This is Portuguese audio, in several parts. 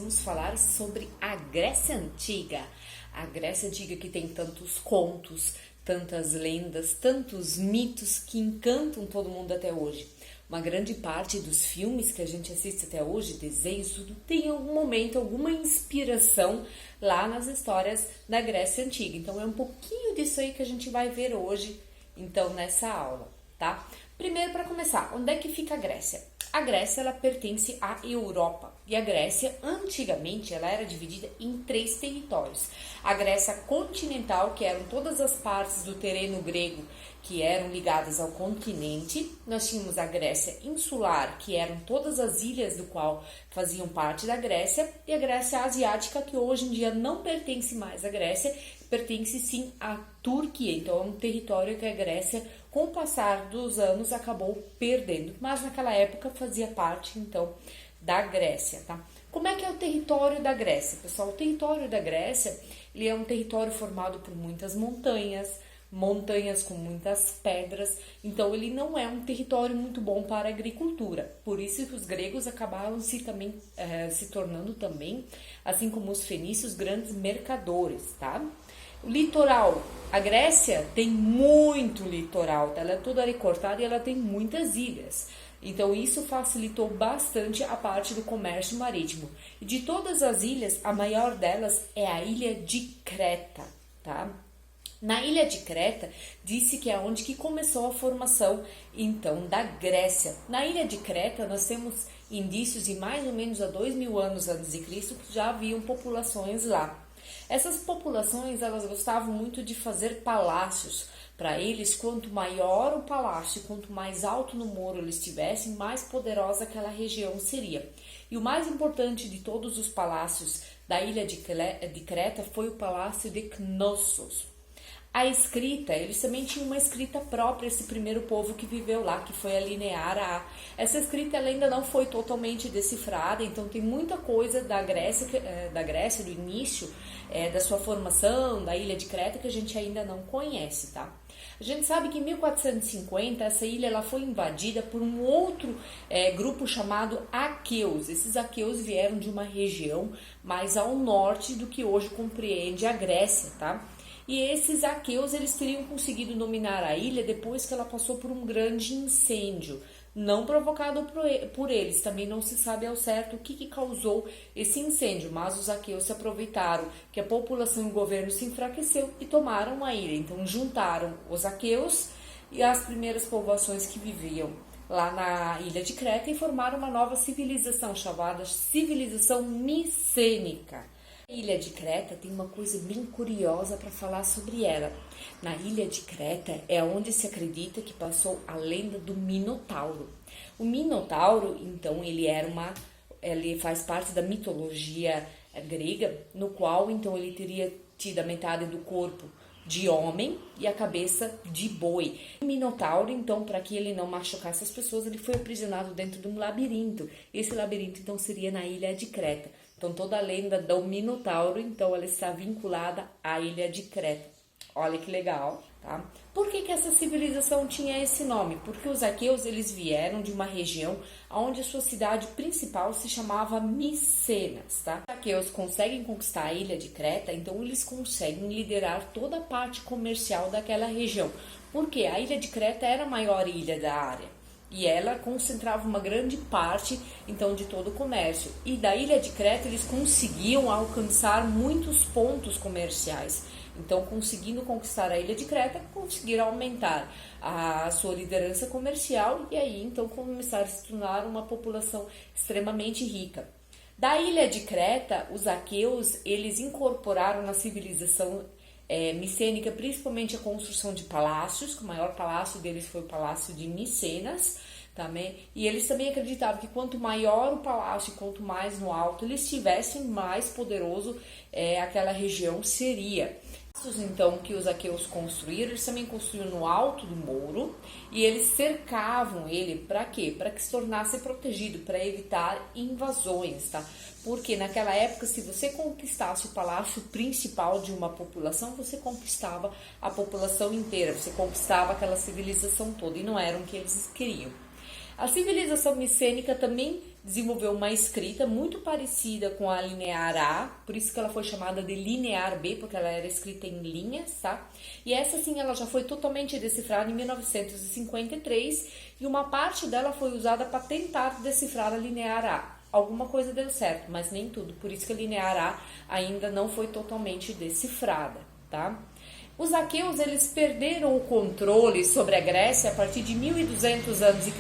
vamos falar sobre a Grécia Antiga. A Grécia Antiga que tem tantos contos, tantas lendas, tantos mitos que encantam todo mundo até hoje. Uma grande parte dos filmes que a gente assiste até hoje, desenhos, tudo, tem em algum momento alguma inspiração lá nas histórias da Grécia Antiga. Então é um pouquinho disso aí que a gente vai ver hoje, então, nessa aula, tá? Primeiro, para começar, onde é que fica a Grécia? A Grécia, ela pertence à Europa, e a Grécia, antigamente, ela era dividida em 3 territórios. A Grécia continental, que eram todas as partes do terreno grego que eram ligadas ao continente. Nós tínhamos a Grécia insular, que eram todas as ilhas do qual faziam parte da Grécia, e a Grécia asiática, que hoje em dia não pertence mais à Grécia, pertence sim à Turquia. Então é um território que a Grécia, com o passar dos anos, acabou perdendo, mas naquela época fazia parte então da Grécia, tá? Como é que é o território da Grécia, pessoal? O território da Grécia, ele é um território formado por muitas montanhas com muitas pedras, então ele não é um território muito bom para a agricultura. Por isso que os gregos acabaram se tornando também, assim como os fenícios, grandes mercadores, tá? O litoral, a Grécia tem muito litoral, tá? Ela é toda recortada e ela tem muitas ilhas. Então isso facilitou bastante a parte do comércio marítimo. E de todas as ilhas, a maior delas é a ilha de Creta, tá? Na ilha de Creta, disse que é onde que começou a formação, então, da Grécia. Na ilha de Creta, nós temos indícios de mais ou menos há 2000 anos antes de Cristo, que já haviam populações lá. Essas populações, elas gostavam muito de fazer palácios. Para eles, quanto maior o palácio, quanto mais alto no muro eles estivessem, mais poderosa aquela região seria. E o mais importante de todos os palácios da ilha de Creta foi o palácio de Knossos. A escrita, eles também tinham uma escrita própria, esse primeiro povo que viveu lá, que foi a linear A. Essa escrita ela ainda não foi totalmente decifrada, então tem muita coisa da Grécia, do início da sua formação, da ilha de Creta, que a gente ainda não conhece, tá? A gente sabe que em 1450 essa ilha ela foi invadida por um outro grupo chamado aqueus. Esses aqueus vieram de uma região mais ao norte do que hoje compreende a Grécia, tá? E esses aqueus, eles teriam conseguido dominar a ilha depois que ela passou por um grande incêndio, não provocado por eles. Também não se sabe ao certo o que causou esse incêndio, mas os aqueus se aproveitaram que a população e o governo se enfraqueceu e tomaram a ilha. Então juntaram os aqueus e as primeiras povoações que viviam lá na ilha de Creta e formaram uma nova civilização chamada civilização micênica. A ilha de Creta tem uma coisa bem curiosa para falar sobre ela. Na ilha de Creta é onde se acredita que passou a lenda do Minotauro. O Minotauro, então, ele faz parte da mitologia grega, no qual, então, ele teria tido a metade do corpo de homem e a cabeça de boi. O Minotauro, então, para que ele não machucasse as pessoas, ele foi aprisionado dentro de um labirinto. Esse labirinto, então, seria na ilha de Creta. Então, toda a lenda do Minotauro, então, ela está vinculada à ilha de Creta. Olha que legal, tá? Por que essa civilização tinha esse nome? Porque os aqueus, eles vieram de uma região onde a sua cidade principal se chamava Micenas, tá? Os aqueus conseguem conquistar a ilha de Creta, então eles conseguem liderar toda a parte comercial daquela região. Porque a ilha de Creta era a maior ilha da área. E ela concentrava uma grande parte, então, de todo o comércio. E da ilha de Creta, eles conseguiam alcançar muitos pontos comerciais. Então, conseguindo conquistar a ilha de Creta, conseguiram aumentar a sua liderança comercial e aí, então, começaram a se tornar uma população extremamente rica. Da ilha de Creta, os aqueus, eles incorporaram na civilização micênica, principalmente a construção de palácios, que o maior palácio deles foi o Palácio de Micenas, também, e eles também acreditavam que quanto maior o palácio, quanto mais no alto eles estivessem, mais poderoso aquela região seria. Então, que os aqueus construíram, eles também construíram no alto do muro e eles cercavam ele para quê? Para que se tornasse protegido, para evitar invasões, tá? Porque naquela época, se você conquistasse o palácio principal de uma população, você conquistava a população inteira, você conquistava aquela civilização toda e não era o que eles queriam. A civilização micênica também desenvolveu uma escrita muito parecida com a linear A, por isso que ela foi chamada de linear B, porque ela era escrita em linhas, tá? E essa sim, ela já foi totalmente decifrada em 1953 e uma parte dela foi usada para tentar decifrar a linear A. Alguma coisa deu certo, mas nem tudo, por isso que a linear A ainda não foi totalmente decifrada, tá? Os aqueus, eles perderam o controle sobre a Grécia a partir de 1200 a.C.,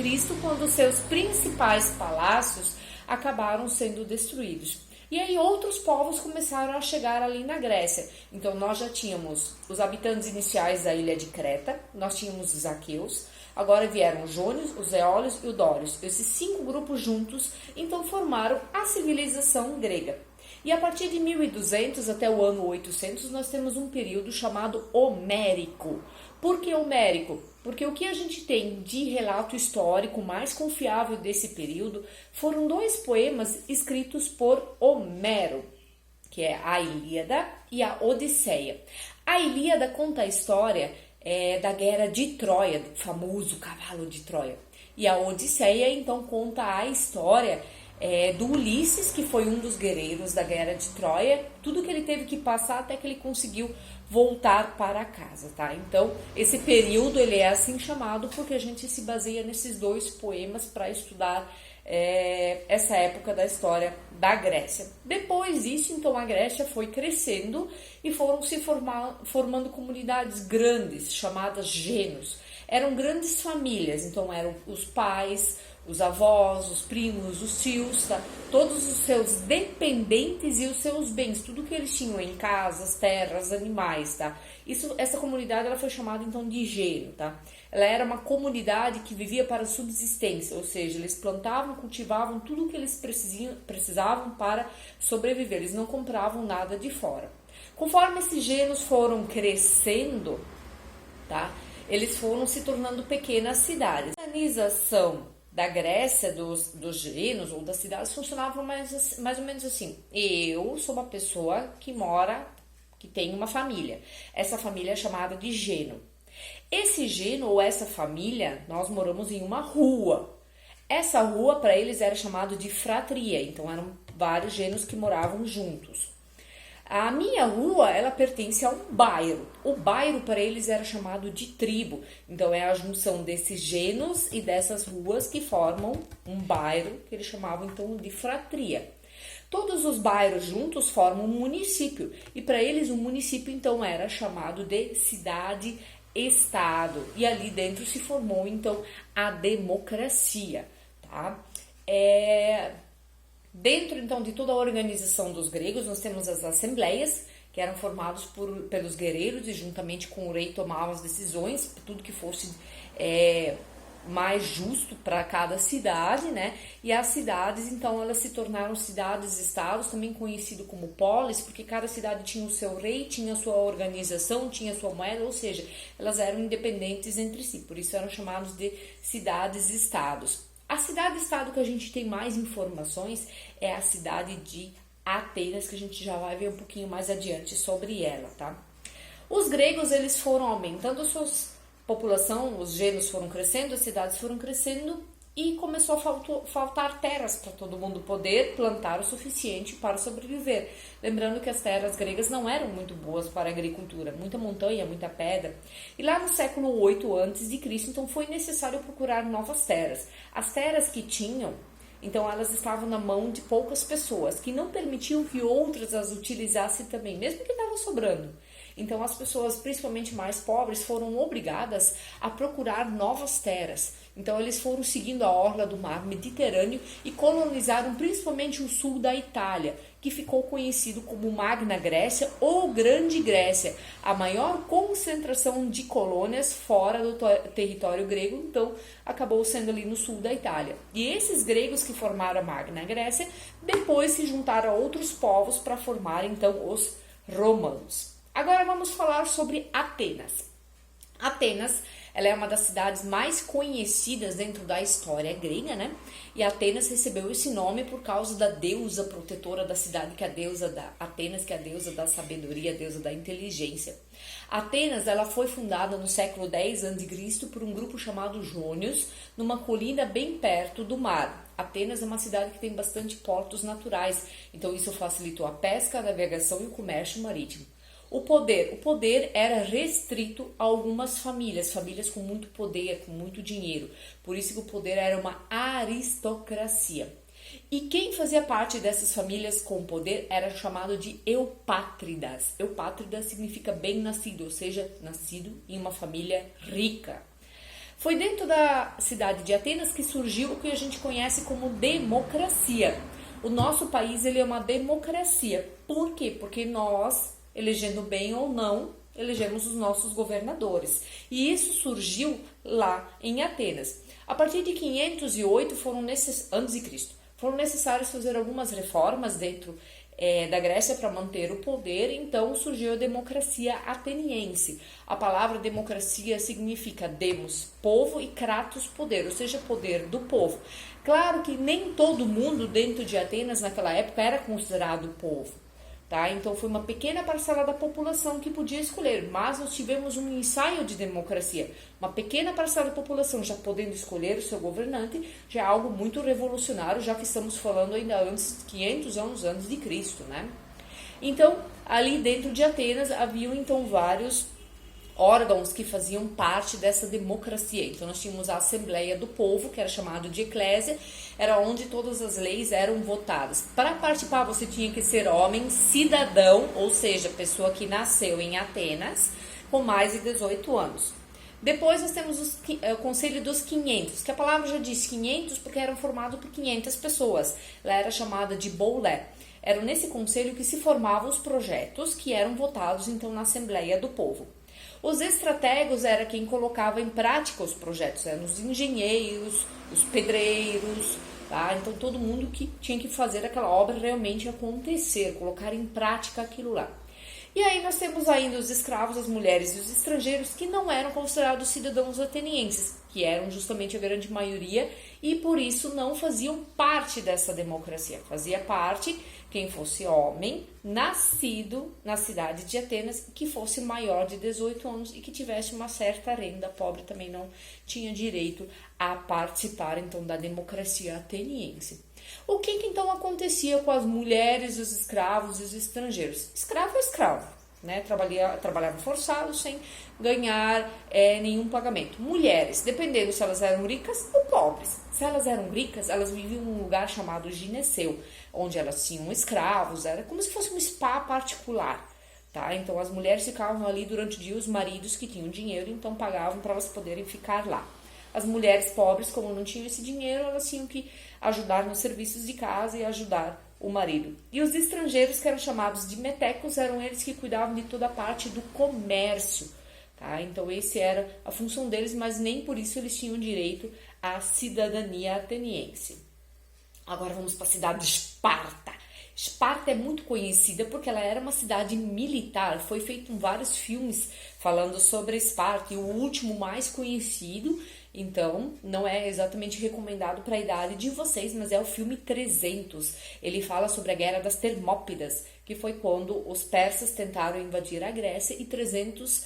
quando seus principais palácios acabaram sendo destruídos. E aí outros povos começaram a chegar ali na Grécia. Então nós já tínhamos os habitantes iniciais da ilha de Creta, nós tínhamos os aqueus, agora vieram os jônios, os eólios e os dórios. Esses 5 grupos juntos, então formaram a civilização grega. E a partir de 1200 até o ano 800, nós temos um período chamado Homérico. Por que Homérico? Porque o que a gente tem de relato histórico mais confiável desse período foram 2 poemas escritos por Homero, que é a Ilíada e a Odisseia. A Ilíada conta a história da guerra de Troia, do famoso cavalo de Troia. E a Odisseia, então, conta a história do Ulisses, que foi um dos guerreiros da guerra de Troia, tudo que ele teve que passar até que ele conseguiu voltar para casa, tá? Então, esse período, ele é assim chamado porque a gente se baseia nesses 2 poemas para estudar essa época da história da Grécia. Depois disso, então, a Grécia foi crescendo e foram se formando comunidades grandes, chamadas gênos. Eram grandes famílias, então eram os pais, os avós, os primos, os tios, tá? Todos os seus dependentes e os seus bens, tudo que eles tinham em casas, terras, animais, tá? Essa comunidade, ela foi chamada então de gênio, tá? Ela era uma comunidade que vivia para subsistência, ou seja, eles plantavam, cultivavam tudo o que eles precisavam para sobreviver, eles não compravam nada de fora. Conforme esses gênios foram crescendo, tá? Eles foram se tornando pequenas cidades. A organização da Grécia, dos gênios ou das cidades funcionava mais ou menos assim. Eu sou uma pessoa que tem uma família. Essa família é chamada de gênio. Esse gênio ou essa família, nós moramos em uma rua. Essa rua para eles era chamado de fratria, então eram vários gênios que moravam juntos. A minha rua, ela pertence a um bairro. O bairro para eles era chamado de tribo. Então é a junção desses gênios e dessas ruas que formam um bairro que eles chamavam então de fratria. Todos os bairros juntos formam um município e para eles o município então era chamado de cidade-estado. E ali dentro se formou então a democracia, tá? Dentro, então, de toda a organização dos gregos, nós temos as assembleias, que eram formadas pelos guerreiros e juntamente com o rei tomavam as decisões, tudo que fosse mais justo para cada cidade, né? E as cidades, então, elas se tornaram cidades-estados, também conhecido como polis, porque cada cidade tinha o seu rei, tinha a sua organização, tinha a sua moeda, ou seja, elas eram independentes entre si, por isso eram chamados de cidades-estados. A cidade-estado que a gente tem mais informações é a cidade de Atenas, que a gente já vai ver um pouquinho mais adiante sobre ela, tá? Os gregos, eles foram aumentando a sua população, os gênios foram crescendo, as cidades foram crescendo e começou a faltar terras para todo mundo poder plantar o suficiente para sobreviver. Lembrando que as terras gregas não eram muito boas para a agricultura, muita montanha, muita pedra. E lá no século 8 a.C., então foi necessário procurar novas terras. As terras que tinham, então elas estavam na mão de poucas pessoas, que não permitiam que outras as utilizassem também, mesmo que estava sobrando. Então as pessoas, principalmente mais pobres, foram obrigadas a procurar novas terras. Então eles foram seguindo a orla do mar Mediterrâneo e colonizaram principalmente o sul da Itália, que ficou conhecido como Magna Grécia ou Grande Grécia, a maior concentração de colônias fora do território grego, então acabou sendo ali no sul da Itália. E esses gregos que formaram a Magna Grécia, depois se juntaram a outros povos para formar então os romanos. Agora vamos falar sobre Atenas. Atenas Ela é uma das cidades mais conhecidas dentro da história grega, né? E Atenas recebeu esse nome por causa da deusa protetora da cidade, que é a deusa da Atenas, que é a deusa da sabedoria, a deusa da inteligência. Atenas, ela foi fundada no século 10 a.C. por um grupo chamado Jônios, numa colina bem perto do mar. Atenas é uma cidade que tem bastante portos naturais, então isso facilitou a pesca, a navegação e o comércio marítimo. O poder era restrito a algumas famílias com muito poder, com muito dinheiro. Por isso que o poder era uma aristocracia. E quem fazia parte dessas famílias com poder era chamado de eupátridas. Eupátridas significa bem nascido, ou seja, nascido em uma família rica. Foi dentro da cidade de Atenas que surgiu o que a gente conhece como democracia. O nosso país ele é uma democracia. Por quê? Porque nós, elegendo bem ou não, elegemos os nossos governadores. E isso surgiu lá em Atenas. A partir de 508 a.C., foram necessárias fazer algumas reformas dentro da Grécia para manter o poder, então surgiu a democracia ateniense. A palavra democracia significa demos, povo, e kratos, poder, ou seja, poder do povo. Claro que nem todo mundo dentro de Atenas naquela época era considerado povo. Tá? Então foi uma pequena parcela da população que podia escolher, mas nós tivemos um ensaio de democracia. Uma pequena parcela da população já podendo escolher o seu governante, já é algo muito revolucionário, já que estamos falando ainda antes de 500 anos antes de Cristo, né? Então, ali dentro de Atenas haviam então vários órgãos que faziam parte dessa democracia. Então nós tínhamos a Assembleia do Povo, que era chamado de Eclésia, era onde todas as leis eram votadas. Para participar você tinha que ser homem, cidadão, ou seja, pessoa que nasceu em Atenas, com mais de 18 anos. Depois nós temos o Conselho dos 500, que a palavra já diz 500 porque eram formados por 500 pessoas. Ela era chamada de boulé. Era nesse conselho que se formavam os projetos que eram votados então na Assembleia do Povo. Os estrategos era quem colocava em prática os projetos, eram os engenheiros, os pedreiros, tá? Então todo mundo que tinha que fazer aquela obra realmente acontecer, colocar em prática aquilo lá. E aí nós temos ainda os escravos, as mulheres e os estrangeiros que não eram considerados cidadãos atenienses, que eram justamente a grande maioria e por isso não faziam parte dessa democracia. Fazia parte quem fosse homem, nascido na cidade de Atenas, que fosse maior de 18 anos e que tivesse uma certa renda. Pobre também não tinha direito a participar então da democracia ateniense. O que então acontecia com as mulheres, os escravos e os estrangeiros? Escravo é escravo, né? Trabalhava forçado sem ganhar nenhum pagamento. Mulheres, dependendo se elas eram ricas ou pobres. Se elas eram ricas, elas viviam num lugar chamado gineceu, onde elas tinham escravos, era como se fosse um spa particular. Tá? Então as mulheres ficavam ali durante o dia, os maridos que tinham dinheiro, então pagavam para elas poderem ficar lá. As mulheres pobres, como não tinham esse dinheiro, elas tinham que ajudar nos serviços de casa e ajudar o marido. E os estrangeiros, que eram chamados de metecos, eram eles que cuidavam de toda a parte do comércio. Tá? Então essa era a função deles, mas nem por isso eles tinham direito à cidadania ateniense. Agora vamos para a cidade de Esparta. Esparta é muito conhecida porque ela era uma cidade militar. Foi feito vários filmes falando sobre Esparta e o último mais conhecido, então não é exatamente recomendado para a idade de vocês, mas é o filme 300. Ele fala sobre a Guerra das Termópilas, que foi quando os persas tentaram invadir a Grécia e 300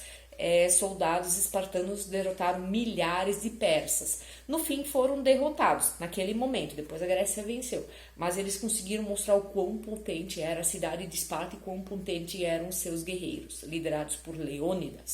soldados espartanos derrotaram milhares de persas. No fim foram derrotados naquele momento, depois a Grécia venceu, mas eles conseguiram mostrar o quão potente era a cidade de Esparta e quão potente eram seus guerreiros, liderados por Leônidas.